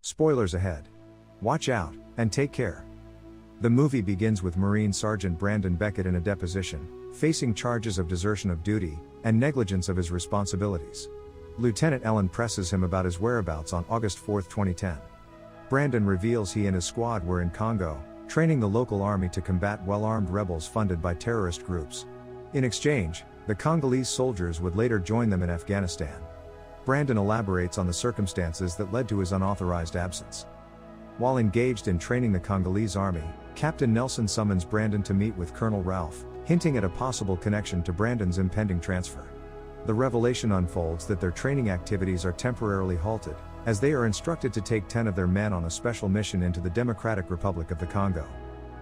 Spoilers ahead. Watch out, and take care. The movie begins with Marine Sergeant Brandon Beckett in a deposition, facing charges of desertion of duty and negligence of his responsibilities. Lieutenant Ellen presses him about his whereabouts on August 4, 2010. Brandon reveals he and his squad were in Congo, training the local army to combat well-armed rebels funded by terrorist groups. In exchange, the Congolese soldiers would later join them in Afghanistan. Brandon elaborates on the circumstances that led to his unauthorized absence. While engaged in training the Congolese army, Captain Nelson summons Brandon to meet with Colonel Ralph, hinting at a possible connection to Brandon's impending transfer. The revelation unfolds that their training activities are temporarily halted, as they are instructed to take 10 of their men on a special mission into the Democratic Republic of the Congo.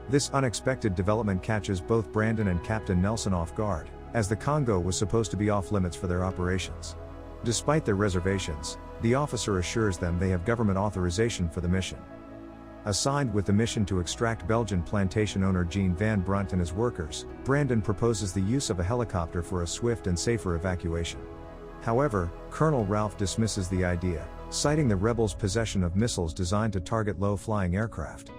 This unexpected development catches both Brandon and Captain Nelson off guard, as the Congo was supposed to be off limits for their operations. Despite their reservations, the officer assures them they have government authorization for the mission. Assigned with the mission to extract Belgian plantation owner Jean Van Brunt and his workers, Brandon proposes the use of a helicopter for a swift and safer evacuation. However, Colonel Ralph dismisses the idea, citing the rebels' possession of missiles designed to target low-flying aircraft.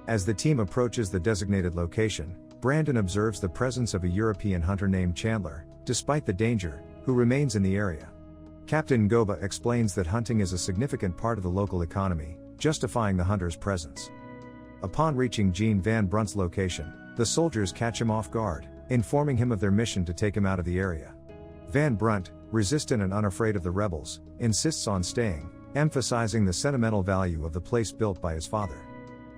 As the team approaches the designated location, Brandon observes the presence of a European hunter named Chandler, despite the danger, who remains in the area. Captain Goba explains that hunting is a significant part of the local economy, justifying the hunter's presence. Upon reaching Jean Van Brunt's location, the soldiers catch him off guard, informing him of their mission to take him out of the area. Van Brunt, resistant and unafraid of the rebels, insists on staying, emphasizing the sentimental value of the place built by his father.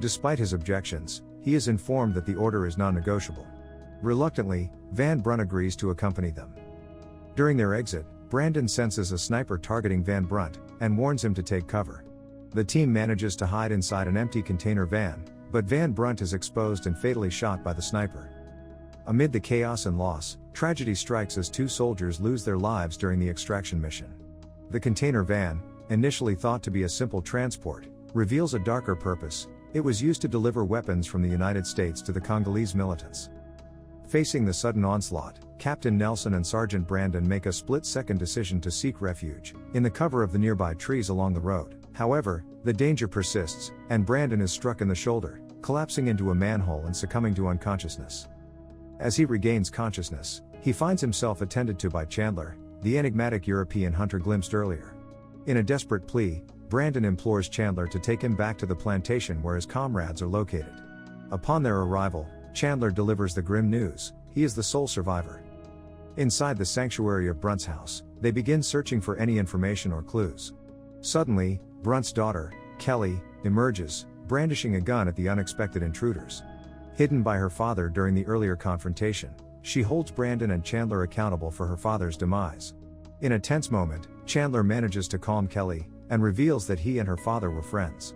Despite his objections, he is informed that the order is non-negotiable. Reluctantly, Van Brunt agrees to accompany them. During their exit, Brandon senses a sniper targeting Van Brunt, and warns him to take cover. The team manages to hide inside an empty container van, but Van Brunt is exposed and fatally shot by the sniper. Amid the chaos and loss, tragedy strikes as 2 soldiers lose their lives during the extraction mission. The container van, initially thought to be a simple transport, reveals a darker purpose. It was used to deliver weapons from the United States to the Congolese militants. Facing the sudden onslaught, Captain Nelson and Sergeant Brandon make a split-second decision to seek refuge in the cover of the nearby trees along the road. However, the danger persists, and Brandon is struck in the shoulder, collapsing into a manhole and succumbing to unconsciousness. As he regains consciousness, he finds himself attended to by Chandler, the enigmatic European hunter glimpsed earlier. In a desperate plea, Brandon implores Chandler to take him back to the plantation where his comrades are located. Upon their arrival, Chandler delivers the grim news: he is the sole survivor. Inside the sanctuary of Brunt's house, they begin searching for any information or clues. Suddenly, Brunt's daughter, Kelly, emerges, brandishing a gun at the unexpected intruders. Hidden by her father during the earlier confrontation, she holds Brandon and Chandler accountable for her father's demise. In a tense moment, Chandler manages to calm Kelly, and reveals that he and her father were friends.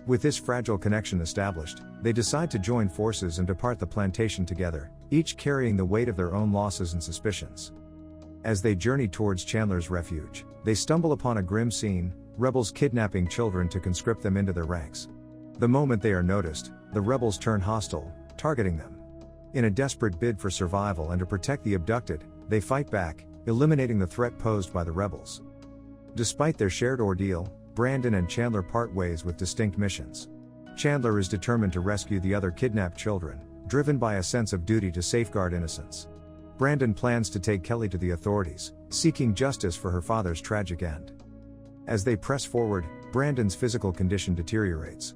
With this fragile connection established, they decide to join forces and depart the plantation together, each carrying the weight of their own losses and suspicions. As they journey towards Chandler's refuge, they stumble upon a grim scene: rebels kidnapping children to conscript them into their ranks. The moment they are noticed, the rebels turn hostile, targeting them. In a desperate bid for survival and to protect the abducted, they fight back, eliminating the threat posed by the rebels. Despite their shared ordeal, Brandon and Chandler part ways with distinct missions. Chandler is determined to rescue the other kidnapped children, driven by a sense of duty to safeguard innocence. Brandon plans to take Kelly to the authorities, seeking justice for her father's tragic end. As they press forward, Brandon's physical condition deteriorates.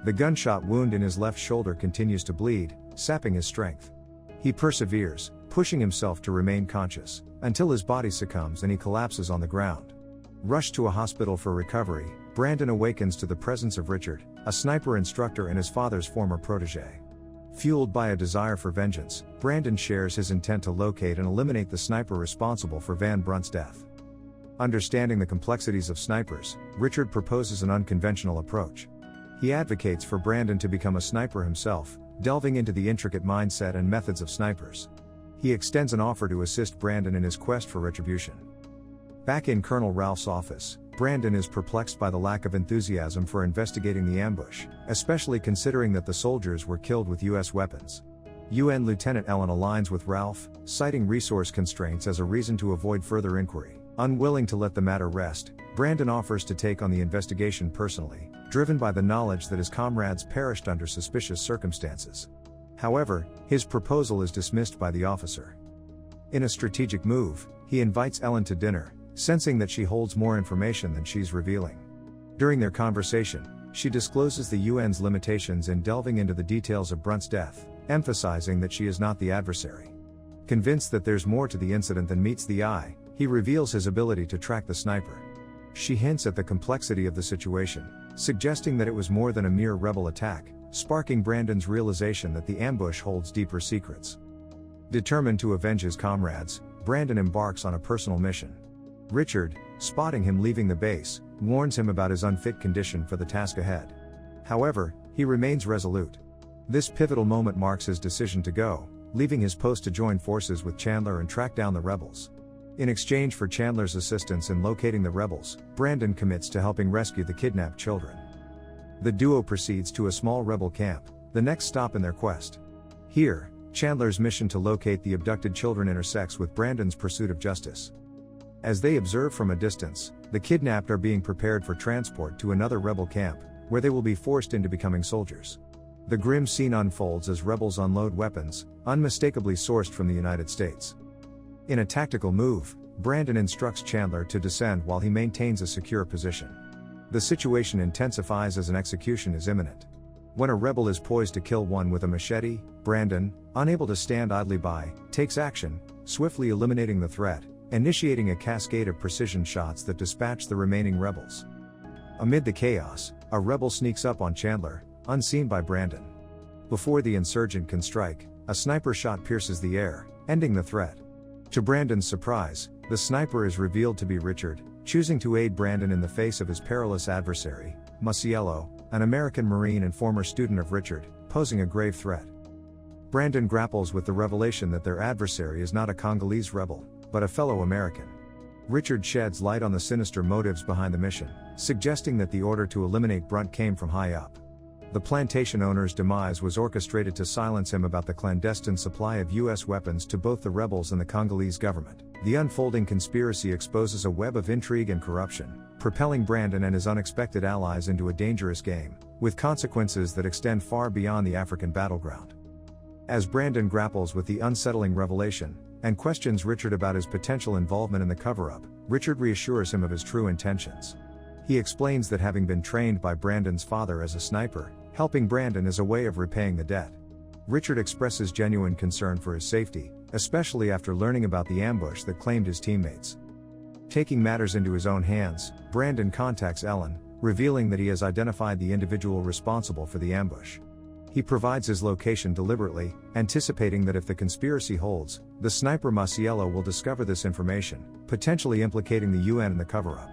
The gunshot wound in his left shoulder continues to bleed, sapping his strength. He perseveres, pushing himself to remain conscious, until his body succumbs and he collapses on the ground. Rushed to a hospital for recovery, Brandon awakens to the presence of Richard, a sniper instructor and his father's former protégé. Fueled by a desire for vengeance, Brandon shares his intent to locate and eliminate the sniper responsible for Van Brunt's death. Understanding the complexities of snipers, Richard proposes an unconventional approach. He advocates for Brandon to become a sniper himself, delving into the intricate mindset and methods of snipers. He extends an offer to assist Brandon in his quest for retribution. Back in Colonel Ralph's office, Brandon is perplexed by the lack of enthusiasm for investigating the ambush, especially considering that the soldiers were killed with U.S. weapons. UN Lieutenant Ellen aligns with Ralph, citing resource constraints as a reason to avoid further inquiry. Unwilling to let the matter rest, Brandon offers to take on the investigation personally, driven by the knowledge that his comrades perished under suspicious circumstances. However, his proposal is dismissed by the officer. In a strategic move, he invites Ellen to dinner, sensing that she holds more information than she's revealing. During their conversation, she discloses the UN's limitations in delving into the details of Brunt's death, emphasizing that she is not the adversary. Convinced that there's more to the incident than meets the eye, he reveals his ability to track the sniper. She hints at the complexity of the situation, suggesting that it was more than a mere rebel attack, sparking Brandon's realization that the ambush holds deeper secrets. Determined to avenge his comrades, Brandon embarks on a personal mission. Richard, spotting him leaving the base, warns him about his unfit condition for the task ahead. However, he remains resolute. This pivotal moment marks his decision to go, leaving his post to join forces with Chandler and track down the rebels. In exchange for Chandler's assistance in locating the rebels, Brandon commits to helping rescue the kidnapped children. The duo proceeds to a small rebel camp, the next stop in their quest. Here, Chandler's mission to locate the abducted children intersects with Brandon's pursuit of justice. As they observe from a distance, the kidnapped are being prepared for transport to another rebel camp, where they will be forced into becoming soldiers. The grim scene unfolds as rebels unload weapons, unmistakably sourced from the United States. In a tactical move, Brandon instructs Chandler to descend while he maintains a secure position. The situation intensifies as an execution is imminent. When a rebel is poised to kill one with a machete, Brandon, unable to stand idly by, takes action, swiftly eliminating the threat, initiating a cascade of precision shots that dispatch the remaining rebels. Amid the chaos, a rebel sneaks up on Chandler, unseen by Brandon. Before the insurgent can strike, a sniper shot pierces the air, ending the threat. To Brandon's surprise, the sniper is revealed to be Richard, choosing to aid Brandon in the face of his perilous adversary, Masiello, an American Marine and former student of Richard, posing a grave threat. Brandon grapples with the revelation that their adversary is not a Congolese rebel, but a fellow American. Richard sheds light on the sinister motives behind the mission, suggesting that the order to eliminate Brunt came from high up. The plantation owner's demise was orchestrated to silence him about the clandestine supply of U.S. weapons to both the rebels and the Congolese government. The unfolding conspiracy exposes a web of intrigue and corruption, propelling Brandon and his unexpected allies into a dangerous game, with consequences that extend far beyond the African battleground. As Brandon grapples with the unsettling revelation, and questions Richard about his potential involvement in the cover-up, Richard reassures him of his true intentions. He explains that having been trained by Brandon's father as a sniper, helping Brandon is a way of repaying the debt. Richard expresses genuine concern for his safety, especially after learning about the ambush that claimed his teammates. Taking matters into his own hands, Brandon contacts Ellen, revealing that he has identified the individual responsible for the ambush. He provides his location deliberately, anticipating that if the conspiracy holds, the sniper Masiello will discover this information, potentially implicating the UN in the cover-up.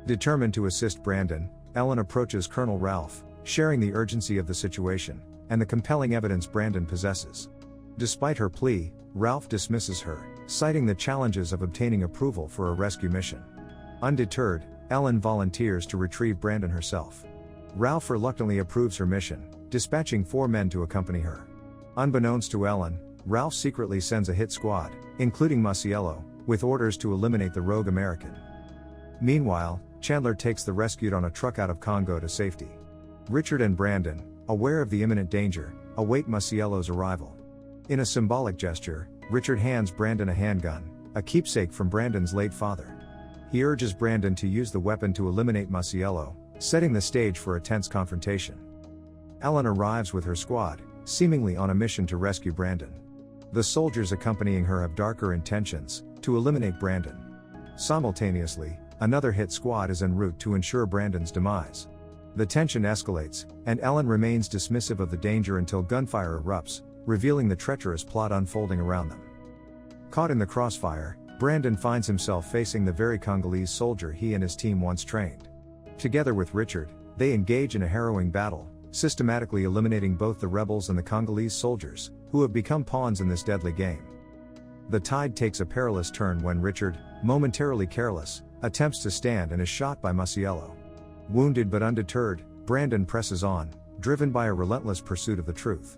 Determined to assist Brandon, Ellen approaches Colonel Ralph, sharing the urgency of the situation, and the compelling evidence Brandon possesses. Despite her plea, Ralph dismisses her, citing the challenges of obtaining approval for a rescue mission. Undeterred, Ellen volunteers to retrieve Brandon herself. Ralph reluctantly approves her mission, dispatching 4 men to accompany her. Unbeknownst to Ellen, Ralph secretly sends a hit squad, including Masiello, with orders to eliminate the rogue American. Meanwhile, Chandler takes the rescued on a truck out of Congo to safety. Richard and Brandon, aware of the imminent danger, await Masiello's arrival. In a symbolic gesture, Richard hands Brandon a handgun, a keepsake from Brandon's late father. He urges Brandon to use the weapon to eliminate Masiello, setting the stage for a tense confrontation. Ellen arrives with her squad, seemingly on a mission to rescue Brandon. The soldiers accompanying her have darker intentions, to eliminate Brandon. Simultaneously, another hit squad is en route to ensure Brandon's demise. The tension escalates, and Ellen remains dismissive of the danger until gunfire erupts, revealing the treacherous plot unfolding around them. Caught in the crossfire, Brandon finds himself facing the very Congolese soldier he and his team once trained. Together with Richard, they engage in a harrowing battle, systematically eliminating both the rebels and the Congolese soldiers, who have become pawns in this deadly game. The tide takes a perilous turn when Richard, momentarily careless, attempts to stand and is shot by Masiello. Wounded but undeterred, Brandon presses on, driven by a relentless pursuit of the truth.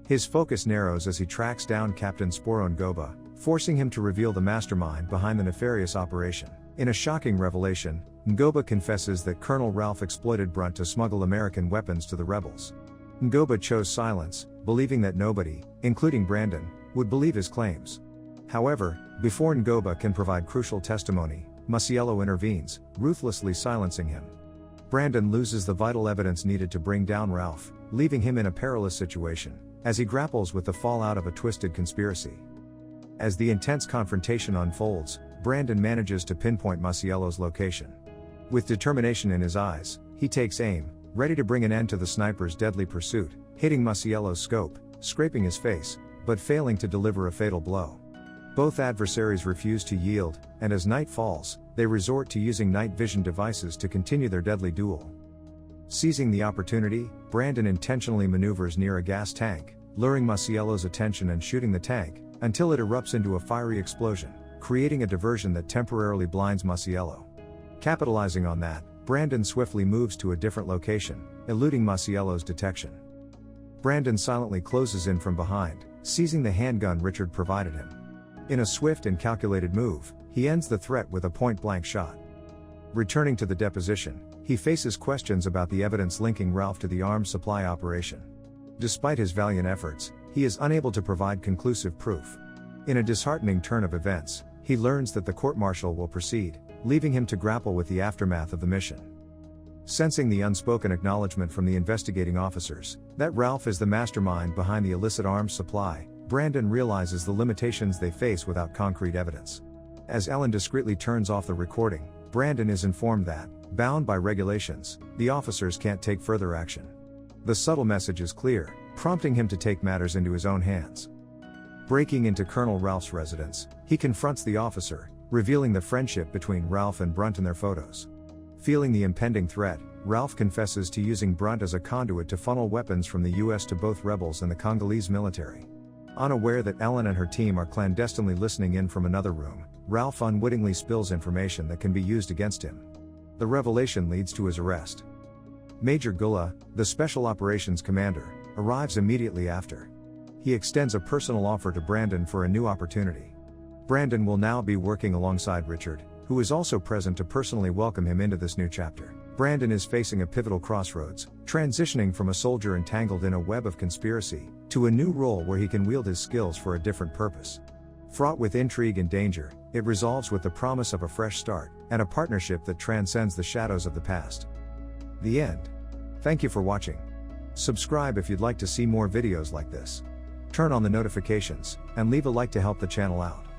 His focus narrows as he tracks down Captain Sporon Goba, forcing him to reveal the mastermind behind the nefarious operation. In a shocking revelation, Ngoba confesses that Colonel Ralph exploited Brunt to smuggle American weapons to the rebels. Ngoba chose silence, believing that nobody, including Brandon, would believe his claims. However, before Ngoba can provide crucial testimony, Masiello intervenes, ruthlessly silencing him. Brandon loses the vital evidence needed to bring down Ralph, leaving him in a perilous situation, as he grapples with the fallout of a twisted conspiracy. As the intense confrontation unfolds, Brandon manages to pinpoint Masiello's location. With determination in his eyes, he takes aim, ready to bring an end to the sniper's deadly pursuit, hitting Masiello's scope, scraping his face, but failing to deliver a fatal blow. Both adversaries refuse to yield, and as night falls, they resort to using night vision devices to continue their deadly duel. Seizing the opportunity, Brandon intentionally maneuvers near a gas tank, luring Masiello's attention and shooting the tank, until it erupts into a fiery explosion, creating a diversion that temporarily blinds Masiello. Capitalizing on that, Brandon swiftly moves to a different location, eluding Masiello's detection. Brandon silently closes in from behind, seizing the handgun Richard provided him. In a swift and calculated move, he ends the threat with a point-blank shot. Returning to the deposition, he faces questions about the evidence linking Ralph to the arms supply operation. Despite his valiant efforts, he is unable to provide conclusive proof. In a disheartening turn of events, he learns that the court-martial will proceed, leaving him to grapple with the aftermath of the mission. Sensing the unspoken acknowledgement from the investigating officers, that Ralph is the mastermind behind the illicit arms supply, Brandon realizes the limitations they face without concrete evidence. As Ellen discreetly turns off the recording, Brandon is informed that, bound by regulations, the officers can't take further action. The subtle message is clear, prompting him to take matters into his own hands. Breaking into Colonel Ralph's residence, he confronts the officer, revealing the friendship between Ralph and Brunt in their photos. Feeling the impending threat, Ralph confesses to using Brunt as a conduit to funnel weapons from the US to both rebels and the Congolese military. Unaware that Ellen and her team are clandestinely listening in from another room, Ralph unwittingly spills information that can be used against him. The revelation leads to his arrest. Major Gula, the Special Operations Commander, arrives immediately after. He extends a personal offer to Brandon for a new opportunity. Brandon will now be working alongside Richard, who is also present to personally welcome him into this new chapter. Brandon is facing a pivotal crossroads, transitioning from a soldier entangled in a web of conspiracy, to a new role where he can wield his skills for a different purpose. Fraught with intrigue and danger, it resolves with the promise of a fresh start, and a partnership that transcends the shadows of the past. The end. Thank you for watching. Subscribe if you'd like to see more videos like this. Turn on the notifications, and leave a like to help the channel out.